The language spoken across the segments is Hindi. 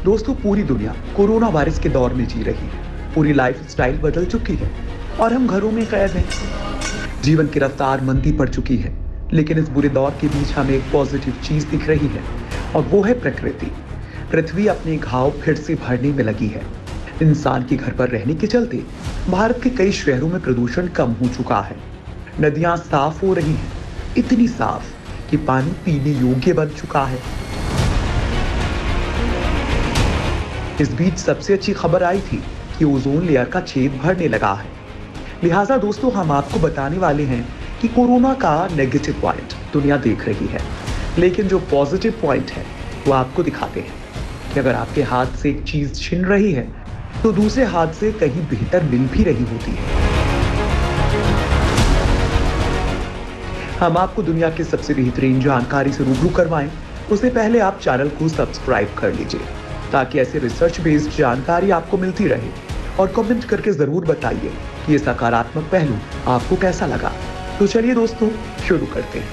दोस्तों, पूरी दुनिया कोरोना वायरस के दौर में जी रही है। पूरी लाइफस्टाइल बदल चुकी है और हम घरों में कैद हैं। जीवन की रफ्तार मंदी पड़ चुकी है, लेकिन इस बुरे दौर के बीच हमें एक पॉजिटिव चीज दिख रही है और वो है प्रकृति। पृथ्वी अपने घाव फिर से भरने में लगी है। इंसान के घर पर रहने के चलते भारत के कई शहरों में प्रदूषण कम हो चुका है। नदियां साफ हो रही हैं, इतनी साफ कि पानी पीने योग्य बन चुका है। इस बीच सबसे अच्छी खबर आई थी कि ओजोन लेयर का छेद भरने लगा है। लिहाजा दोस्तों, हम आपको बताने वाले हैं कि कोरोना का नेगेटिव पॉइंट दुनिया देख रही है, लेकिन जो पॉजिटिव पॉइंट है वो आपको दिखाते हैं कि अगर आपके हाथ से एक चीज छिन रही है तो दूसरे हाथ से कहीं बेहतर मिल भी रही होती है। हम आपको दुनिया के सबसे बेहतरीन जानकारी से रूबरू करवाएं, उससे पहले आप चैनल को सब्सक्राइब कर लीजिए ताकि ऐसे रिसर्च बेस्ड जानकारी आपको मिलती रहे। और कमेंट करके जरूर बताइए कि ये सकारात्मक पहलू आपको कैसा लगा। तो चलिए दोस्तों, शुरू करते हैं।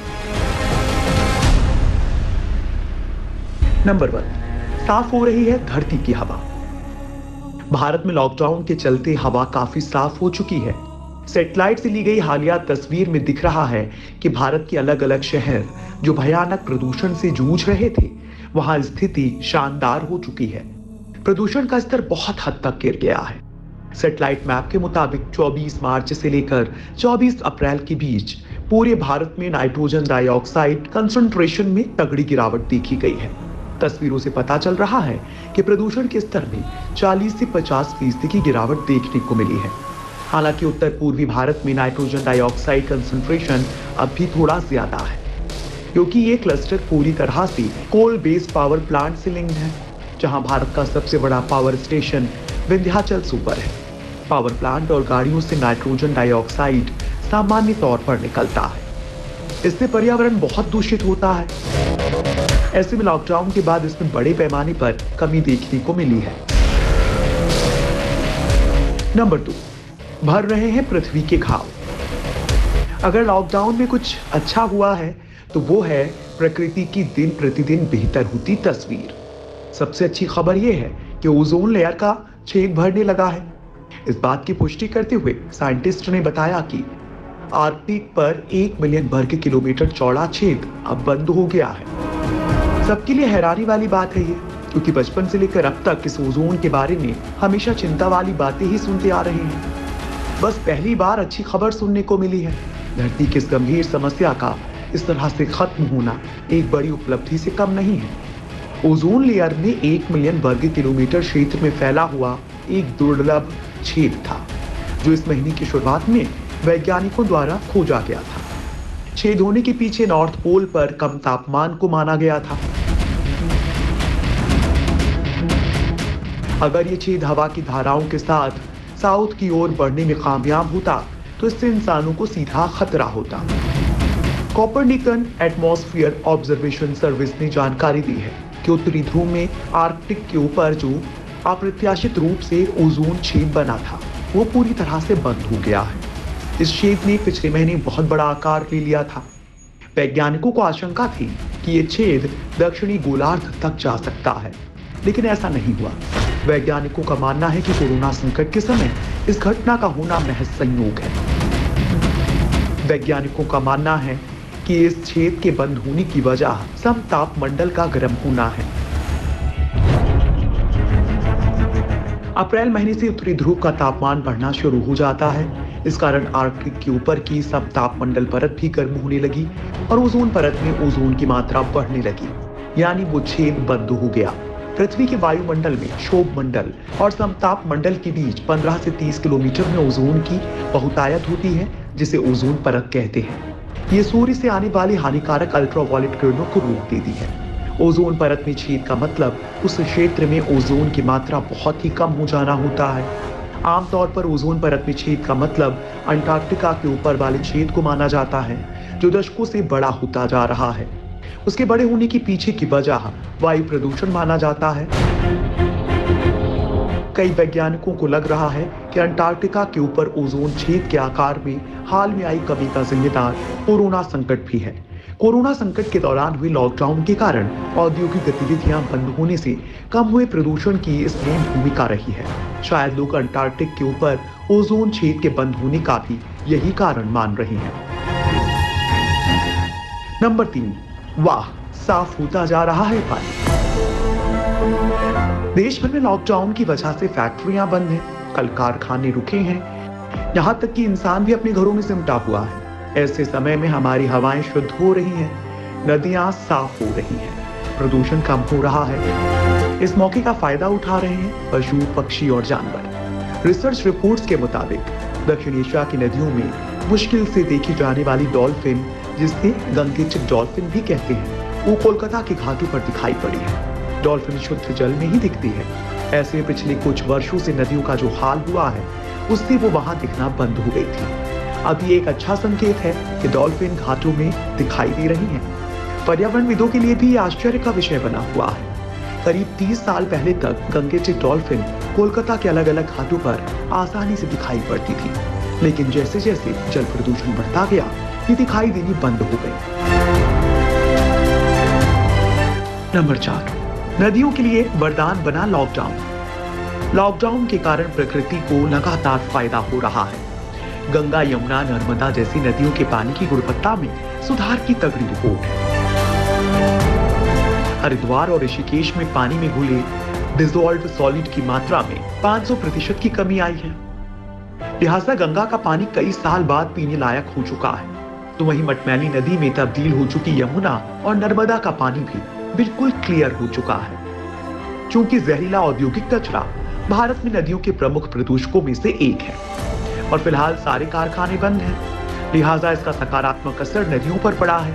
नंबर 1, साफ हो रही है धरती की हवा। भारत में लॉकडाउन के चलते हवा काफी साफ हो चुकी है। सैटेलाइट से ली गई हालिया तस्वीर में दिख रहा है कि भारत के अलग अलग शहर जो भयानक प्रदूषण से जूझ रहे थे, वहां स्थिति शानदार हो चुकी है। प्रदूषण का स्तर बहुत हद तक गिर गया है। सैटेलाइट मैप के मुताबिक 24 मार्च से लेकर 24 अप्रैल के बीच पूरे भारत में नाइट्रोजन डाइऑक्साइड कंसंट्रेशन में तगड़ी गिरावट देखी गई है। तस्वीरों से पता चल रहा है कि प्रदूषण के स्तर में 40 से 50% की गिरावट देखने को मिली है। हालांकि उत्तर पूर्वी भारत में नाइट्रोजन डाइऑक्साइड कंसंट्रेशन अब भी थोड़ा ज्यादा है, क्योंकि ये क्लस्टर पूरी तरह से कोल बेस्ड पावर प्लांट से लिंक्ड है, जहां भारत का सबसे बड़ा पावर स्टेशन विंध्याचल सुपर है। पावर प्लांट और गाड़ियों से नाइट्रोजन डाइऑक्साइड सामान्य तौर पर निकलता है। इससे पर्यावरण बहुत दूषित होता है। ऐसे में लॉकडाउन के बाद इसमें बड़े पैमाने पर कमी देखने को मिली है। नंबर 2, भर रहे हैं पृथ्वी के घाव। अगर लॉकडाउन में कुछ अच्छा हुआ है तो वो है प्रकृति की दिन प्रतिदिन बेहतर होती तस्वीर। सबसे अच्छी खबर यह है कि ओजोन लेयर का छेद भरने लगा है। इस बात की पुष्टि करते हुए साइंटिस्ट ने बताया कि आर्कटिक पर 1 मिलियन वर्ग किलोमीटर चौड़ा छेद अब बंद हो गया है। सबके लिए हैरानी वाली बात है ये, क्योंकि बचपन से लेकर अब तक इस ओजोन के बारे में हमेशा चिंता वाली बातें ही सुनते आ रहे हैं। बस पहली बार अच्छी खबर सुनने को मिली है। धरती की इस गंभीर समस्या का इस तरह से खत्म होना एक बड़ी उपलब्धि से कम नहीं है। ओजोन लेयर में 1 मिलियन वर्ग किलोमीटर क्षेत्र में फैला हुआ एक दुर्लभ छेद था, जो इस महीने की शुरुआत में वैज्ञानिकों द्वारा खोजा गया था। छेद होने के पीछे नॉर्थ पोल पर कम तापमान को माना गया था। अगर ये छेद हवा की धाराओं के साथ साउथ की ओर बढ़ने में कामयाब होता तो इससे इंसानों को सीधा खतरा होता। कोपरनिकन एटमॉस्फेयर ऑब्जर्वेशन सर्विस ने जानकारी दी है कि उत्तरी ध्रुव में आर्कटिक के ऊपर जो अप्रत्याशित रूप से ओजोन छेद बना था, वो पूरी तरह से बंद हो गया है। इस छेद ने पिछले महीने बहुत बड़ा आकार ले लिया था। वैज्ञानिकों को आशंका थी कि ये छेद दक्षिणी गोलार्ध तक जा सकता है, लेकिन ऐसा नहीं हुआ। वैज्ञानिकों का मानना है कि कोरोना संकट के समय इस घटना का होना महज संयोग है। वैज्ञानिकों का मानना है कि इस छेद के बंद होने की वजह समतापमंडल का गर्म होना है। अप्रैल महीने से उत्तरी ध्रुव का तापमान बढ़ना शुरू हो जाता है। इस कारण आर्कटिक के ऊपर की समतापमंडल परत भी गर्म होने लगी और ओजोन परत में ओजोन की मात्रा बढ़ने लगी, यानी वो छेद बंद हो गया। पृथ्वी के वायुमंडल में क्षोभ मंडल और समताप मंडल के बीच 15 से 30 किलोमीटर में ओजोन की बहुतायत होती है, जिसे ओजोन परत कहते हैं। ये सूर्य से आने वाली हानिकारक अल्ट्रावायलेट किरणों को रोक देती है। ओजोन परत में छेद का मतलब उस क्षेत्र में ओजोन की मात्रा बहुत ही कम हो जाना होता है। आमतौर पर ओजोन परत में छेद का मतलब अंटार्कटिका के ऊपर वाले छेद को माना जाता है, जो दशकों से बड़ा होता जा रहा है। उसके बड़े होने के पीछे की वजह वायु प्रदूषण माना जाता है। कई वैज्ञानिकों को लग रहा है कि अंटार्कटिका के ऊपर ओजोन छेद के आकार में हाल में आई कमी का जिम्मेदार कोरोना संकट भी है, कोरोना संकट के दौरान हुए लॉकडाउन के कारण औद्योगिक गतिविधियां बंद होने से कम हुए प्रदूषण की इसमें भूमिका रही है। शायद लोग अंटार्कटिक के ऊपर ओजोन छेद के बंद होने का भी यही कारण मान रहे हैं। नंबर 3, वाह, साफ होता जा रहा है पानी। देश भर में लॉकडाउन की वजह से फैक्ट्रियां बंद हैं, कल कारखाने रुके हैं, यहाँ तक कि इंसान भी अपने घरों में सिमटा हुआ है। ऐसे समय में हमारी हवाएं शुद्ध हो रही हैं, नदियां साफ हो रही हैं, प्रदूषण कम हो रहा है। इस मौके का फायदा उठा रहे हैं पशु, पक्षी और जानवर। रिसर्च रिपोर्ट्स के मुताबिक दक्षिण एशिया की नदियों में मुश्किल से देखी जाने वाली डॉल्फिन, जिसे गंगेचिक डॉल्फिन भी कहते हैं, वो कोलकाता के घाटों पर दिखाई पड़ी है। डॉल्फिन शुद्ध जल में ही दिखती है। ऐसे पिछले कुछ वर्षों से नदियों का जो हाल हुआ है, उससे वो वहां दिखना बंद हो गई थी। अब ये एक अच्छा संकेत है कि डॉल्फिन घाटों में दिखाई दे रही हैं। पर्यावरणविदों के लिए भी ये आश्चर्य का विषय बना हुआ है। करीब 30 साल पहले तक गंगेचिक डॉल्फिन कोलकाता के अलग अलग घाटों पर आसानी से दिखाई पड़ती थी, लेकिन जैसे जैसे जल प्रदूषण बढ़ता गया, ये दिखाई देनी बंद हो गई। नंबर 4, नदियों के लिए वरदान बना लॉकडाउन। लॉकडाउन के कारण प्रकृति को लगातार फायदा हो रहा है। गंगा, यमुना, नर्मदा जैसी नदियों के पानी की गुणवत्ता में सुधार की तगड़ी रिपोर्ट है। हरिद्वार और ऋषिकेश में पानी में घुले डिसॉल्व्ड सॉलिड की मात्रा में 500% की कमी आई है। लिहाजा गंगा का पानी कई साल बाद पीने लायक हो चुका है। तो वहीं मटमैली नदी में तब्दील हो चुकी यमुना और नर्मदा का पानी भी बिल्कुल क्लियर हो चुका है। चूंकि जहरीला औद्योगिक कचरा भारत में नदियों के प्रमुख प्रदूषकों में से एक है और फिलहाल सारे कारखाने बंद हैं, लिहाजा इसका सकारात्मक असर नदियों पर पड़ा है।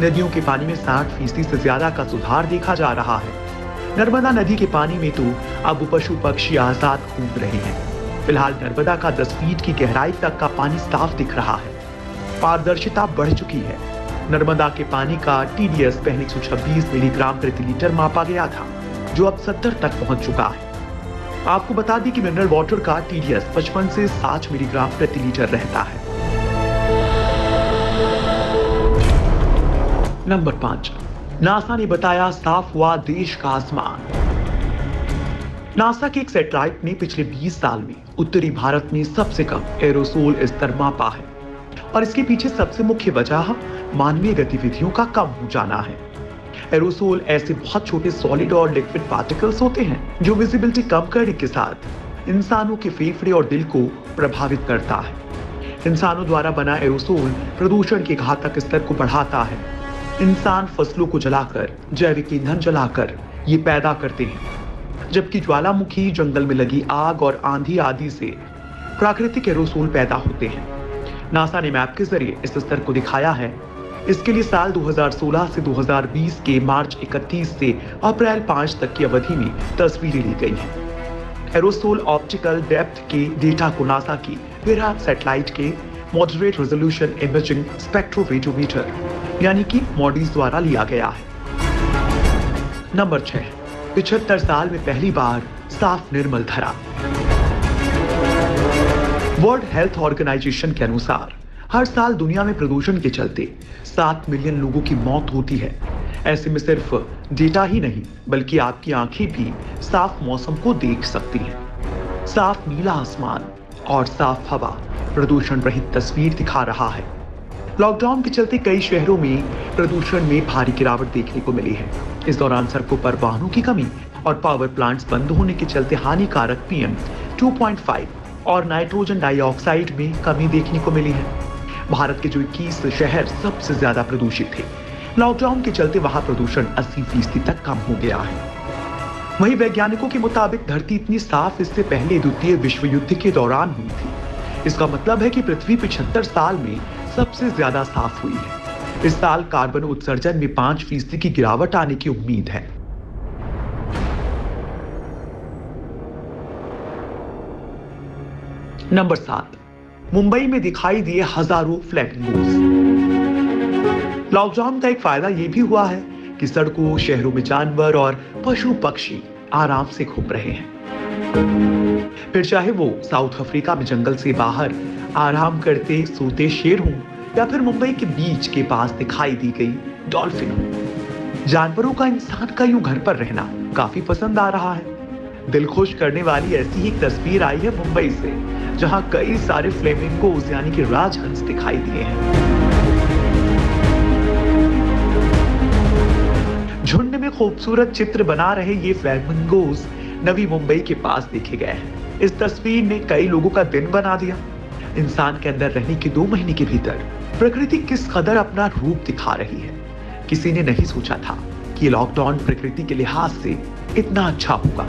नदियों के पानी में 60% से ज्यादा का सुधार देखा जा रहा है। नर्मदा नदी के पानी में तो अब पशु पक्षी आजाद घूम रहे हैं। फिलहाल नर्मदा का 10 फीट की गहराई तक का पानी साफ दिख रहा है। पारदर्शिता बढ़ चुकी है। नर्मदा के पानी का TDS पहले 126 मिलीग्राम प्रति लीटर मापा गया था, जो अब 70 तक पहुंच चुका है। आपको बता दें कि मिनरल वाटर का TDS 55 से 60 मिलीग्राम प्रति लीटर रहता है। नंबर 5, नासा ने बताया साफ हुआ देश का आसमान। नासा के एक सैटेलाइट ने पिछले 20 साल में उत्तरी भारत में सबसे कम एरोसोल स्तर मापा है और इसके पीछे सबसे मुख्य वजह मानवीय गतिविधियों का कम हो जाना है। एरोसोल ऐसे बहुत छोटे सॉलिड और लिक्विड पार्टिकल्स होते हैं जो विजिबिलिटी कम करने के साथ इंसानों के फेफड़े और दिल को प्रभावित करता है। इंसानों द्वारा बना एरोसोल प्रदूषण के घातक स्तर को बढ़ाता है। इंसान फसलों को जलाकर, जैविक ईंधन जलाकर ये पैदा करते हैं, जबकि ज्वालामुखी, जंगल में लगी आग और आंधी आदि से प्राकृतिक एरोसोल पैदा होते हैं। नासा ने मैप के जरिए इस स्तर को दिखाया है। इसके लिए साल 2016 से 2020 के मार्च 31 से अप्रैल 5 तक की अवधि में तस्वीरें ली गई हैं। एरोसोल ऑप्टिकल डेप्थ के डेटा को नासा की विराट सैटेलाइट के मॉडरेट रेजोल्यूशन इमेजिंग स्पेक्ट्रोवेटोमीटर यानी कि मॉडीज द्वारा लिया गया है। नंबर 6, 75 साल में पहली बार साफ निर्मल धरा। वर्ल्ड हेल्थ ऑर्गेनाइजेशन के अनुसार हर साल दुनिया में प्रदूषण के चलते 7 मिलियन लोगों की मौत होती है। ऐसे में सिर्फ डेटा ही नहीं बल्कि आपकी आंखें भी साफ मौसम को देख सकती हैं। साफ नीला आसमान और साफ हवा प्रदूषण रहित तस्वीर दिखा रहा है। लॉकडाउन के चलते कई शहरों में प्रदूषण में भारी गिरावट देखने को मिली है। इस दौरान सड़कों पर वाहनों की कमी और पावर प्लांट्स बंद होने के चलते हानिकारक PM 2.5 और नाइट्रोजन डाइऑक्साइड में कमी देखने को मिली है। भारत के जो 21 शहर सबसे ज्यादा प्रदूषित थे, लॉकडाउन के चलते वहां प्रदूषण 80% तक कम हो गया है। वहीं वैज्ञानिकों के मुताबिक धरती इतनी साफ इससे पहले द्वितीय विश्व युद्ध के दौरान हुई थी। इसका मतलब है कि पृथ्वी 75 साल में सबसे ज्यादा साफ हुई है। इस साल कार्बन उत्सर्जन में 5% की गिरावट आने की उम्मीद है। नंबर 7, मुंबई में दिखाई दिए हजारों फ्लैमिंगोस। लॉकडाउन का एक फायदा यह भी हुआ है कि सड़कों, शहरों में जानवर और पशु पक्षी आराम से घूम रहे हैं। फिर चाहे वो साउथ अफ्रीका में जंगल से बाहर आराम करते सोते शेर हों या फिर मुंबई के बीच के पास दिखाई दी गई डॉल्फिनों। जानवरों का इंसान का यूं घर पर रहना काफी पसंद आ रहा है। दिल खुश करने वाली ऐसी ही एक तस्वीर आई है मुंबई से, जहां कई सारे फ्लेमिंगोज यानी कि राजहंस दिखाई दिए हैं। झुंड में खूबसूरत चित्र बना रहे ये फ्लेमिंगोज नवी मुंबई के पास देखे गए हैं। इस तस्वीर ने कई लोगों का दिन बना दिया। इंसान के अंदर रहने के 2 महीने के भीतर प्रकृति किस कदर अपना रूप दिखा रही है। किसी ने नहीं सोचा था कि लॉकडाउन प्रकृति के लिहाज से इतना अच्छा होगा।